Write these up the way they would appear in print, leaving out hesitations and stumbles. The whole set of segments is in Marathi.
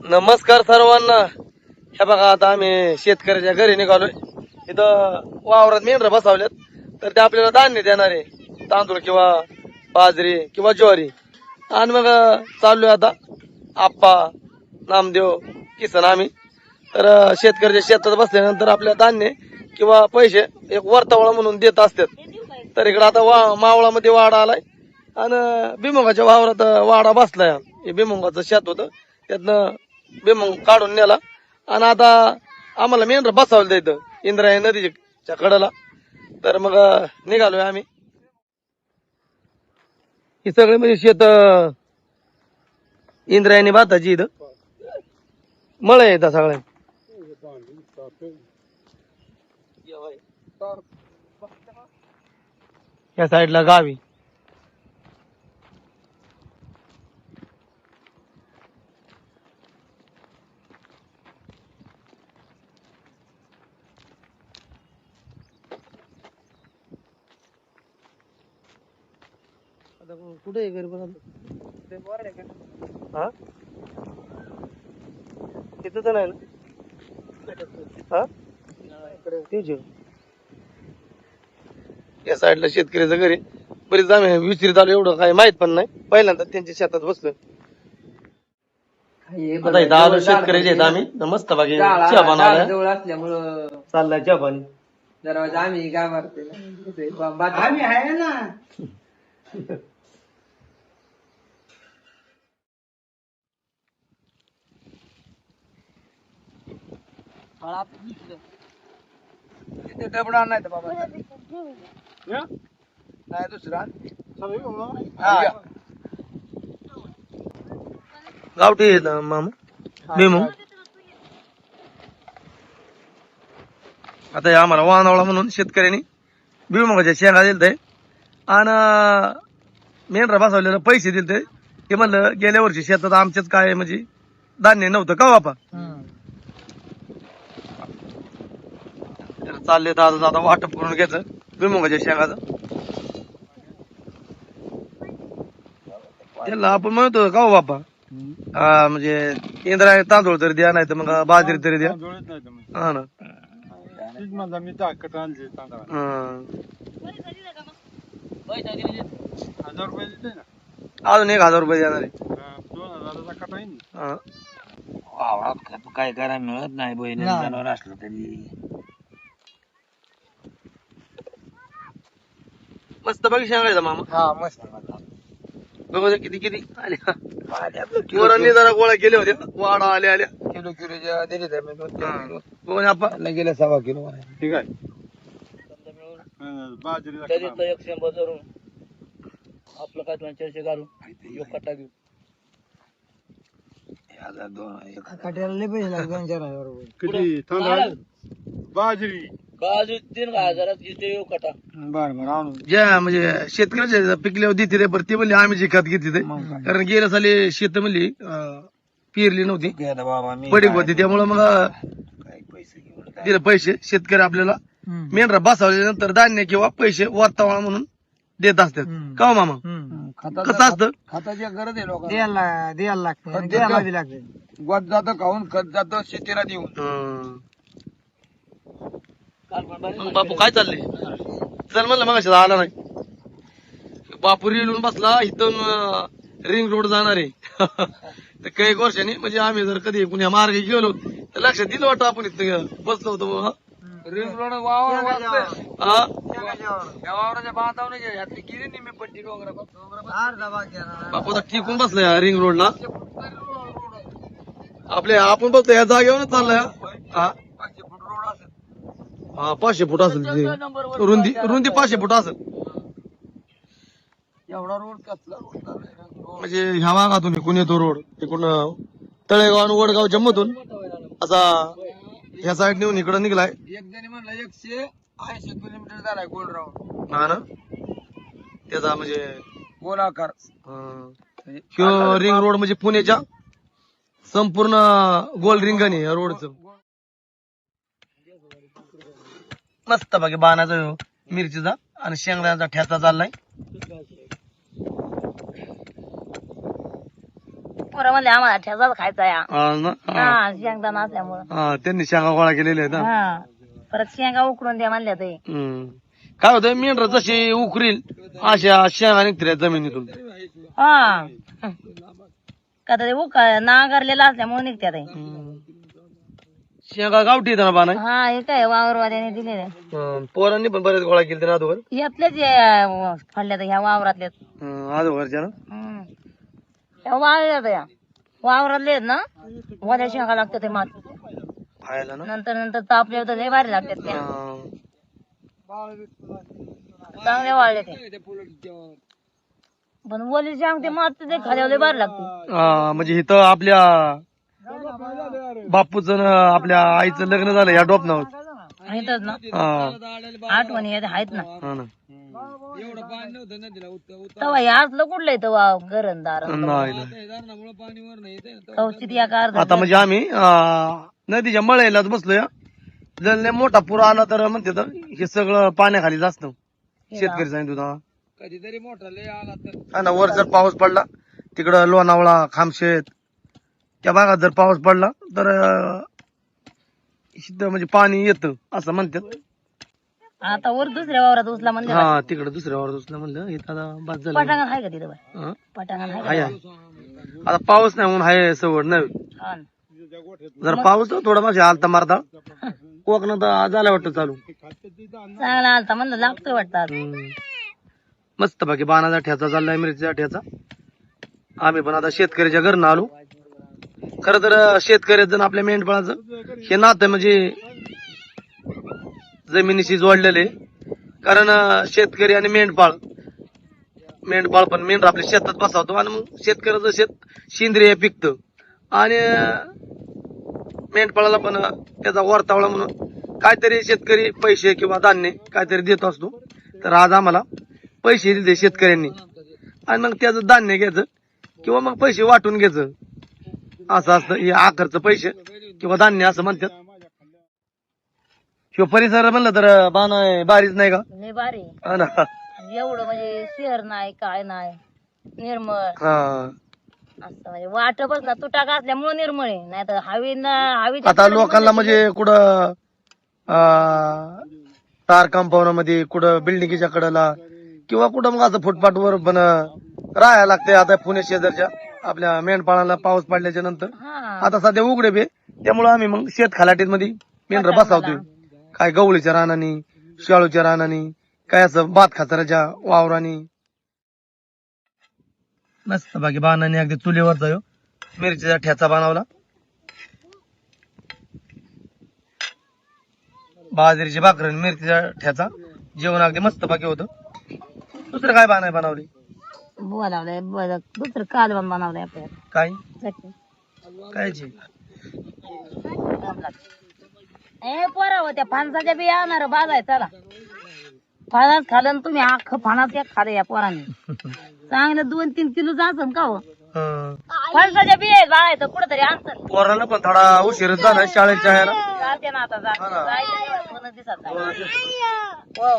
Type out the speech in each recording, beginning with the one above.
नमस्कार सर्वांना. हे बघा आता आम्ही शेतकऱ्याच्या घरी निघालोय. इथं वावरात मेंढर बसवल्यात, तर ते आपल्याला धान्य देणार आहे, तांदूळ किंवा बाजरी किंवा ज्वारी. आणि मग चाललोय आता आप्पा, नामदेव, किसन आम्ही. तर शेतकऱ्याच्या शेतात बसल्यानंतर आपल्याला धान्य किंवा पैसे एक वर्तावळा म्हणून देत असतात. तर इकडं आता मावळामध्ये वाडा आलाय आणि भुईमुगाच्या वावरात वाडा बसलाय. हे भुईमुगाचं शेत होतं, त्यातनं भुईमुग काढून नेला आणि आता आम्हाला मेंढर बसवलं इथं इंद्रायणी नदीच्या कडेला. तर मग निघालोय आम्ही. हे सगळे म्हणजे शेत इंद्रायणी भाताची इथं मळ येतात सगळ्या. या साईडला गावी कुठे आहे घरी बघा. हा तिथं तर नाही ना. हा तेच आहे. या साईडला शेतकऱ्याचं घरी बरीच आम्ही विचारित आलो, एवढं काही माहित पण नाही. पहिल्यांदा त्यांच्या शेतात बसलोय. आता इथं आलो शेतकऱ्याचे आहेत आम्ही. मस्त बाकी चहा बनवला जवळ असल्यामुळं चाललाय चहा पाणी. दरवाजा आम्ही काय मारते आम्ही आहे ना. डबडा नाही तर बाबा नाही दुसरा गावठी आहेत मामा भुईमुग. आता हे आम्हाला वानावळा म्हणून शेतकऱ्यांनी भुईमुगाच्या शेंगा दिलते आणि मेंढरा बसवलेलं पैसे दिलते. ते म्हणलं गेल्या वर्षी शेतात आमच्याच काय म्हणजे धान्य नव्हतं का बापा. चालले दादा दादा वाटप करून घ्यायचं भुईमुगाच्या शेंगाचं. त्याला आपण म्हणतो का हो बापा, म्हणजे इंद्रायणी तांदूळ तरी द्या, नाही तर मग बाजरी तरी द्या. हा ना. अजून 1000 रुपये देणार आहे. काय करायला मिळत नाही बहिणी जनावर असलं तरी. मस्त बाकी शेंगायचा मामा. हा मस्त बघू दे किती किती आले. पोरांनी जरा गोळा केले होते, वाडा आल्या आल्या किलो किलोच्या दिले तर मी बघून आपण गेले 1.25 किलो. ठीक आहे. बाजरीला 100 धरून आपलं काय 400 घालून एक कट्टा घेऊ. कट्याला लय पैसे लागले 2-4 रुपये. किती तांदूळ बाजरी बाजू 3000 घेते एक कट्टा. बरं आणून ज्या म्हणजे शेतकऱ्याच्या पिकल्यावर देते रे, बरं ते म्हणले आम्ही जे खत घेतली ते, कारण गेल्या साली शेत म्हणली पेरली नव्हती, पडीक होती, त्यामुळं मग दिले पैसे. शेतकरी आपल्याला मेंढरा बसवल्यानंतर धान्य किंवा पैसे वातावरण म्हणून देत असतात का हो मामा. कसं असतं खताची गरज आहे लोकांना. द्यायला लागते. गोत जातं खाऊन, खत जातं शेतीला देऊन. मग बापू काय चाललंय. चल म्हणलं मग आला नाही. बापू रेलून बसला, इथून रिंग रोड जाणार आहे. तर काही वर्षांनी म्हणजे आम्ही जर कधी कुण्या मार्गे गेलो तर लक्षात दिलं वाटतं आपण इथं बसलो होतो. रिंग रोड वावर वावराच्या बांधावर यातली गिरी निम्मी पट्टी डोंगरा बापू आता ठिकून बसलाय रिंग रोडला. आपल्या आपण बसतो या जागेवरच चाललाय. हा 500 फूट असेल रुंदी 500 फूट असेल. एवढा रोड कसला म्हणजे ह्या भागातून इकडून येतो रोड, तिकडून तळेगाव आणि वडगावच्या मधून असा ह्या साईड नेऊन इकडं निघलाय. एक जणी म्हणलं 180 किलोमीटर झालाय गोल राऊंड. हा ना. त्याचा म्हणजे गोलाकार रिंग रोड म्हणजे पुण्याच्या संपूर्ण गोल रिंगण या रोडचं. मस्त बाकी बाणाचा मिरचीचा आणि शेंगदाण्याचा ठ्याचा चाललाय. पोरं म्हणले आम्हाला ठेचाच खायचा या ना? हा शेंगदाणा असल्यामुळं त्यांनी शेंगा गोळा केलेल्या आहेत ना. हा परत शेंगा उकडून द्या म्हणल्या ते काय होतं मेंढर जशी उकरील अशा शेंगा निघतील जमिनीतून. हा का ते नांगरलेला असल्यामुळे निघत्या ते. शेंगा गावठी येतात ना बाना. हा हे काय वावरवाल्याने दिलेले पोरांनी पण बरेच गोळा केले ना अगोदर. यातलेच फडल्या ह्या वावरातल्याच अगोदरच्या ना. ह्या वावरात वावरातले आहेत ना वल्या शेंगा लागतात ते मात खायला ना. नंतर नंतर तापले होते लय भारी लागतात त्या चांगले वाळले ते पण वली शेंग ते मात ते खाल्यावर लय भारी लागते. म्हणजे इथं आपल्या बापूच आपल्या आईचं लग्न झालं या डोपनावर. आहेतच ना आठवणी आहेत ना. तवा हे असलं कुठलं येतं घरंदार कौशिक या कार आता म्हणजे आम्ही नदीच्या मळ्यालाच बसलोय. जर लय मोठा पूर आला तर म्हणते तर हे सगळं पाण्याखाली जास्त शेतकरी सांगितलं होता. कधीतरी मोठा लय आला तर हा ना. वर जर पाऊस पडला तिकडं लोणावळा खामशेत त्या भागात जर पाऊस पडला तर इथं म्हणजे पाणी येतं असं म्हणतात. आता वर दुसऱ्या वावरात उचला म्हणजे हा तिकडं दुसऱ्यावर दुसरं म्हणलं इथं आता बाद झालं. पटांगण आहे का तिथं बाई? हा? पटांगण आहे हाय का? आहे. आता पाऊस नाही म्हणून हाय सवड नाही. हा ना. जर पाऊस थोडा माझ्या आलता मारता कोकणात झाला वाटतं चालू. चांगला आलता म्हणलं लागतोय वाटतं आज. मस्त बाकी बाणाचा ठ्याचा चाललाय मिरचीचा ठ्याचा. आम्ही पण आता शेतकऱ्याच्या घरनं आलो. खर तर शेतकऱ्याचं आपल्या मेंढपाळाचं हे नातं म्हणजे जमिनीशी जोडलेले. कारण शेतकरी आणि मेंढपाळ पण मेंढर आपल्या शेतात बसवतो आणि मग शेतकऱ्याचं शेत सेंद्रिय पिकतं आणि मेंढपाळाला पण त्याचा वरतावळा म्हणून काहीतरी शेतकरी पैसे किंवा धान्य काहीतरी देत असतो. तर आज आम्हाला पैसे दिले शेतकऱ्यांनी आणि मग त्याचं धान्य घ्यायचं किंवा मग पैसे वाटून घ्यायचं असं असतं. हे आखरचं पैसे किंवा धान्य असं म्हणतात. किंवा परिसर म्हणलं तर बाण बारीच नाही का. लय भारी हा ना. एवढं म्हणजे शहर नाही काय नाही निर्मळ हा. असं म्हणजे वाट बसला तुटाक असल्यामुळे निर्मळ आहे. नाही तर हवी आता लोकांना म्हणजे कुठं तार कंपाऊंड मध्ये कुठं बिल्डिंगच्या कडेला किंवा कुठं मग असं फुटपाथवर पण राहायला लागते. आता पुणे शेजारच्या आपल्या मेंढपाळाला पाऊस पडल्याच्या नंतर आता सध्या उघडे बे त्यामुळे आम्ही मग शेत खलाटीत मध्ये मेंढर बसावतोय. काय गवळीच्या रानानी शाळूच्या रानानी काय असं भात खाचराच्या वावरानी. मस्त बाकी बाणाने अगदी चुलीवरचा ह्यो मिरचीचा ठ्याचा बनवला. बाजरीची भाकर मिरचीचा ठ्याचा जेवण अगदी मस्त बाकी होतं. दुसरं काय बाण बनवली बोलावलंय दुसरं कालवण बनवलंय आपल्याला काय चटणी. कायची ए पोरा होत्या फणसाच्या बिया आणणार बाजाय चला. फणस खाल्लं तुम्ही अख्खं फणस एक खाल्लं या पोरांनी. चांगलं 2-3 किलो जासन का हो. फणसाच्या बिया बाळायचं कुठं तरी आणतं. पोरांना पण थोडा उशीर झाला शाळेच्या ह्याला. जाते ना आता जाते दिसत हो.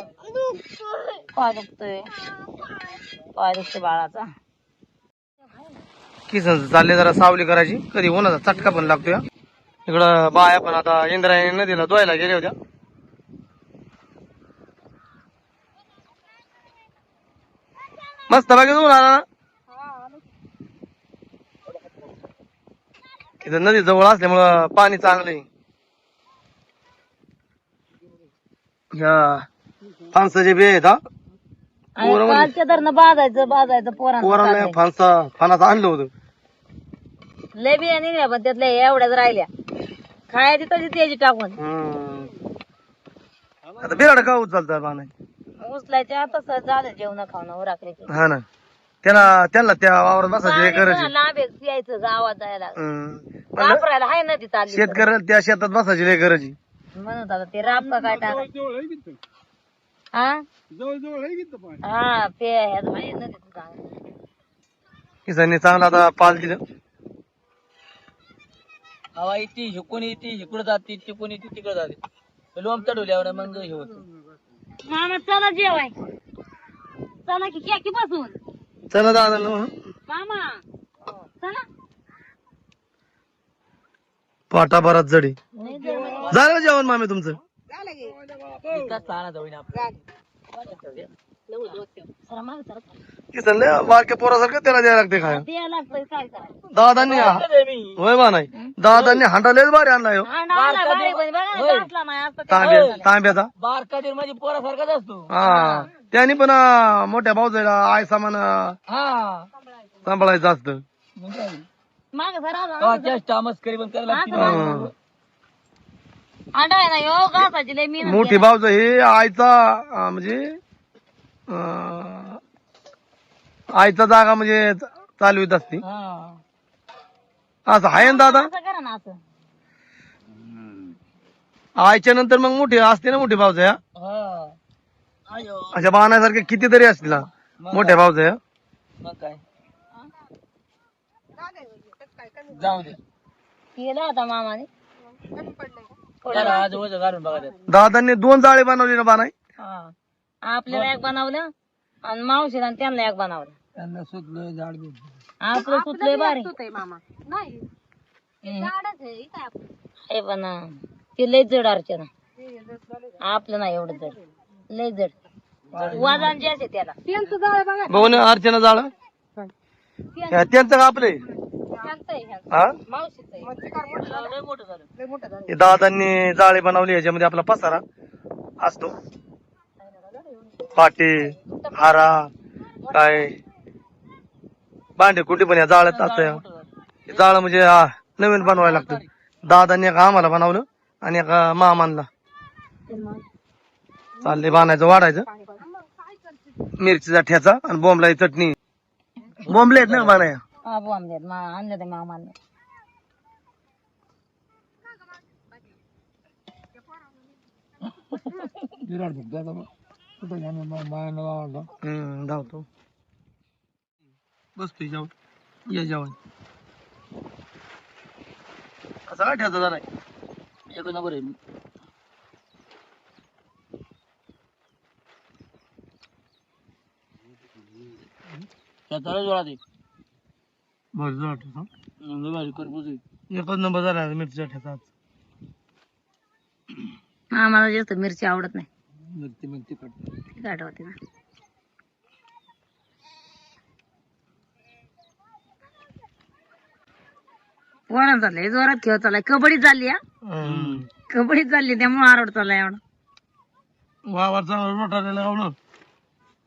पाय दुखतोय बाळाचा. किसन चालले जरा सावली करायची कधी उन्हाचा चटका पण लागतोय. इकडं बाया पण आता इंद्रायणी नदीला धुवायला गेल्या होत्या. मस्त बाकी धुवून आला ना. इथं नदी जवळ असल्यामुळं पाणी चांगलं आहे. फणसाचे बी आहेत. कालच्या धरणं बाजायचं पोरांना फणस आणलं होतं. लय बिया निघल्या पण त्यातल्या एवढ्याच राहिल्या खायची तशी त्याची टाकून आता बिराड का उचलतात बाण उचलायच्या तसं झालं जेवण खावणं रात्री. हा ना. त्यांना त्या वावरात बसायची गरज आहे. लांब यायचं गावात जायला वापरायला हाय नदी चालली शेतकऱ्याला त्या शेतात बसायची लय गरज आहे. म्हणत आता ते राब का काय टाक हा ते हाय नदीत चांगलं. किसांनी चांगला आता पाल दिलं. हवा येते हिकून येते इकडे जाते तिकून येते तिकडे जाते लोम चढवल्यावर मग हे होत. मामा चला जेवाय चला की बसून चला दादा मामा चला पाटाभरात जडी नाही जड म्हणजे. झालं का जेवण मामी तुमचं? जरा मागं सर. किसन लय बारक्या पोरासारखं त्याला द्यायला लागते खाय. द्यायला लागतंय काय करायचं. दादांनी होय बा नाही दादांनी हांडा लयच भारी आणला हो हा, नाला बारीक पण बघा ना, घातला नाही असता ते. तांब्याचा बारका दीर म्हणजे पोरासारखाच असतो. हा त्यांनी पण मोठ्या भाऊजाईला आय सामान हा सांभाळायचं असतं. मागं सर आला. चेष्टा मस्करी पण करायला लागते. अंडा आहे ना यो घासाची लय मी मोठी भाऊज ही आईचा म्हणजे आईचा जागा म्हणजे चालवीत असते असं आहे ना दादा. असं करा ना असं. आईच्या नंतर मग मोठी असते ना मोठी भाऊज या अशा बाणासारखे कितीतरी असतील हा. मोठ्या भाऊज या मग काय जाऊ दे केलं आता मामाने. आज वजन घालून बघा त्यात. दादांनी 2 जाळे बनवले ना बाणाई. हा. आपल्याला एक बनवलं आणि मावशीला आणि त्यांना एक बनवलं. त्यांना सुटलं झाड बी. आपलं सुटलंय भारी. हे पण ते लय जड अर्चना. आपलं नाही एवढं जड. लय जड वजन जे त्याला. बघून अर्चना जाळ त्यांचं का आपले हा लय मोठं झालं. हे दादांनी जाळे बनवले याच्यामध्ये आपला पसारा असतो पाटे हारा काय भांडे कुठे पण या जाळ्यात असत. जाळ म्हणजे नवीन बनवायला लागतं. दादांनी एका आम्हाला बनवलं आणि एका मामांना चालले बाणायचं वाढायचं मिरचीचा ठेचा आणि बोंबलाई चटणी. बोंबले आहेत ना बाणाया. हा बोंबलेत आणले ते मामाने. विराट भक्त कुठं धावतो बसतोय जेवण या जेवण कसा काय ठेचा झालाय. एक नंबर आहे. त्याला जोडा दे भारी करपूस आहे. एकच नंबर झाला मिरचीचा ठेचा. आम्हाला जास्त मिरची आवडत नाही. मिरची मिरची कट आठवते ना. वरण चाललंय जोरात खेळ चाललाय. कबड्डी चालली. हा कबड्डी चालली त्यामुळे आरड चाललाय एवढा. वावरचा रोटाला लावलं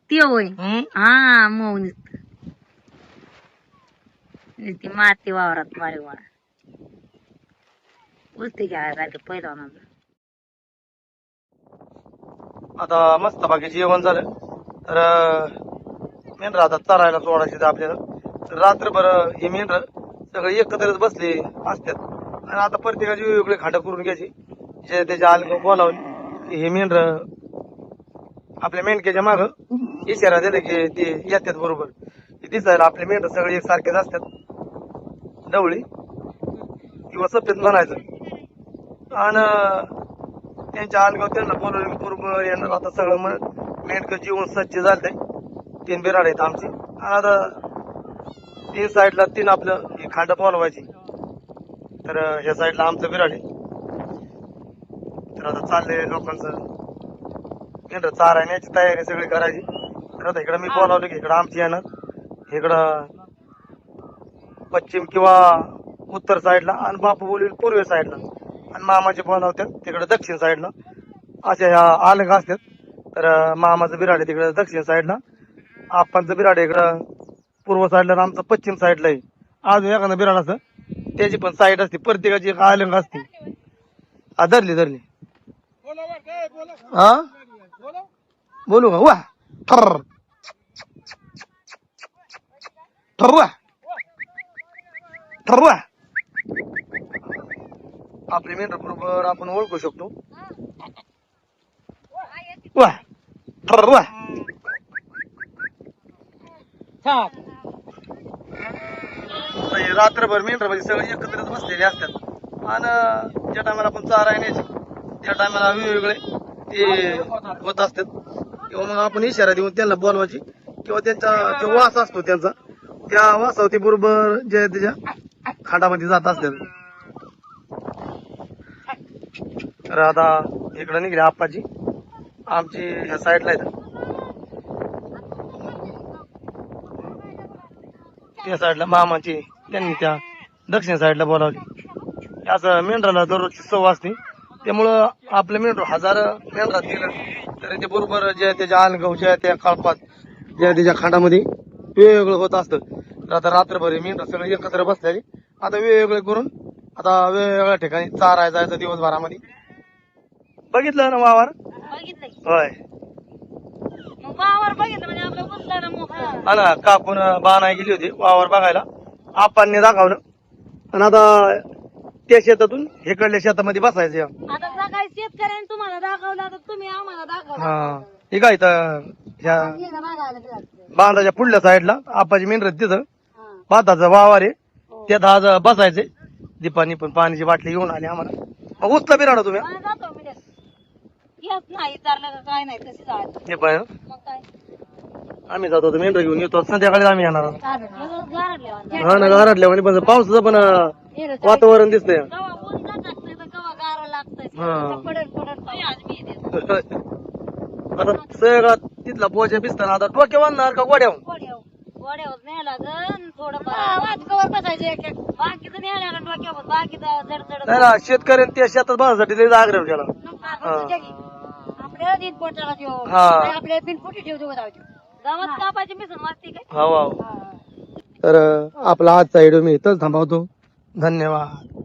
ते होय. हा मग ती माती वावरात मारी वाळा कुस्ती घ्यायला पहिला. आता मस्त बाकी जेवण झालं तर मेंढर आता चरायला सोडायचे आपल्याला. तर रात्रभर हे मेंढर सगळे एकत्रच बसले असतात आणि आता प्रत्येकाची वेगवेगळे खांड करून घ्यायची. जे त्याच्या आले बोलावून हे मेंढर आपल्या मेंढक्याच्या माग इशारा दिले की ते येतात बरोबर. दिसायला आपले मेंढर सगळे एकसारखेच असतात. डवळी किंवा सफेद म्हणायचं आणि त्यांच्या आलगाव त्यांना बोलवलं बरोबर येणार. आता सगळं मेंढक जीवन सज्ज झालंय. 3 बिराड आहेत आमची आणि आता 3 साईडला 3 आपलं हे खांड बोलवायची. तर ह्या साईडला आमचं बिराड आहे. तर आता चाललंय लोकांचं मेंढर चारायची तयारी सगळी करायची. तर आता इकडं मी बोलावलं की इकडं आमची येणार. इकडं पश्चिम किंवा उत्तर साईडला आणि बापू बोलवेल पूर्व साईडला आणि मामाचे बोलावतात तिकडे दक्षिण साईडला. अशा ह्या अलग असतात. तर मामाचं बिराड आहे तिकडे दक्षिण साईडला. आप्पांचं बिराड आहे इकडं पूर्व साईडला आणि आमचं पश्चिम साईडला आहे. अजून एखादं बिराड असं त्याची पण साईड असते. प्रत्येकाची एक अलंग असते. धरली हा बोलू का वा ठर ठरवा ठरवा. आपले मेंढर बरोबर आपण ओळखू शकतो. वा ठरवा. रात्रभर मेंढर म्हणजे सगळे एकत्रच बसलेले असतात आणि ज्या टायमाला आपण चारा येण्याचे त्या टायमाला वेगवेगळे ते होत असतात. किंवा मग आपण इशारा देऊन त्यांना बोलवायची किंवा त्यांचा जो वास असतो त्यांचा त्या वासावती बरोबर जे त्याच्या खांडामध्ये जात असतात. तर आता इकडे निघले आप्पाजी आमची ह्या साईडला येतात त्या साईडला मामाची त्यांनी त्या दक्षिण साईडला बोलावली असं मेंढराला दररोजची सव असते त्यामुळं आपलं मेंढर हजार मेंढरात गेलं तर ते बरोबर जे त्याच्या अलगाव ज्या त्या कळपात ज्या त्याच्या खांडामध्ये वेगवेगळं होत असतं तर आता रात्रभर मेंढर सगळे एकत्र बसलेले आता वेगवेगळे करून आता वेगवेगळ्या ठिकाणी चारायला जायचं दिवसभरामध्ये बघितलं ना वावर बघितलंय होय मग वावर बघितलं म्हणजे आपलं बसला ना मोकळा हा ना काकून बाणाय गेली होती वावर बघायला आप्पांनी दाखवलं आणि आता त्या शेतातून इकडल्या शेतामध्ये बसायचं आता सकाळी शेतकऱ्यांनी तुम्हाला दाखवलं तर तुम्ही आम्हाला दाखवलं हा हे काय इथं ह्या बांधाच्या पुढल्या साईडला आप्पाची मेंढर तिथं भाताचा वावर आहे त्यात आज बसायचे दीपानी पण पाण्याची बाटली घेऊन आली आम्हाला मग उचला बिराडा तुम्ही जातो मी येत नाही चाललं का काय नाही तशी जायचं हे पाय मग काय आम्ही जातो आता मेंढर घेऊन येतो संध्याकाळी आम्ही येणार आहोत. गारडल्या हा ना गारटल्या म्हणजे पण पावसाचं पण वातावरण दिसतंय कवा ऊन लागतंय तर कवा गार लागतंय हा. पडत पडत आज मी येते आता सगळा तिथला पोचा भिजताना आता डोक्या बांधणार का गोड्यावर गोड्यावर न्यायला गं थोडं वाचकावर बसायचं एक एक बाकीचं न्यायला का डोक्यावर बाकीचं जडजड नाही ना शेतकऱ्यांनी त्या शेतात बांधण्यासाठी लई आग्रह केला आपल्याला दिन पोटाला ठेव हा. आपल्याला बिन पोटी ठेवतो गावात कापायची मिसळ वाजते काय हो तर आपला आजचा व्हिडिओ मी इथंच थांबवतो धन्यवाद.